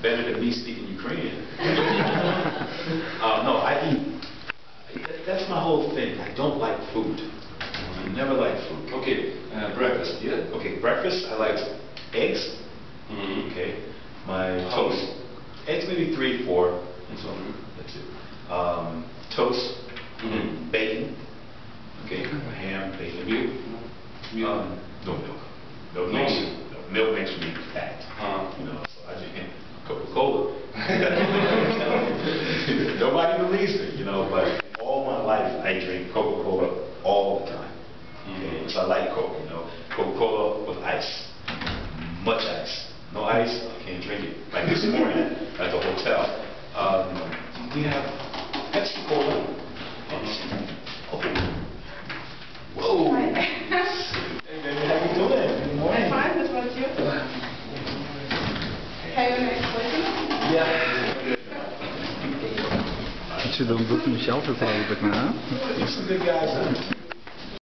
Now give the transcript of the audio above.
Better than me speaking Ukrainian. No, I eat. That's my whole thing. I don't like food. I never like food. Okay, breakfast, yeah? Okay, breakfast, I like eggs. Okay, my toast. Eggs maybe 3, 4, and so on. That's it. Toast, bacon. Okay, ham, bacon. Milk? No milk. Milk makes me fat. You know, so I just can't. Coca-Cola. Nobody believes me, you know, but all my life I drink Coca-Cola all the time. Okay, so I like Coke, you know. Coca-Cola with ice. Much ice. No ice, I can't drink it. Like this morning at the hotel, we have Pepsi Cola. Oh. Whoa. Hey baby, how you doing? Good morning. I'm fine, what about you? Have you next question? Yeah. Iets doen, doet hem zelf ook geloof ik, hè? You're some good guys, huh?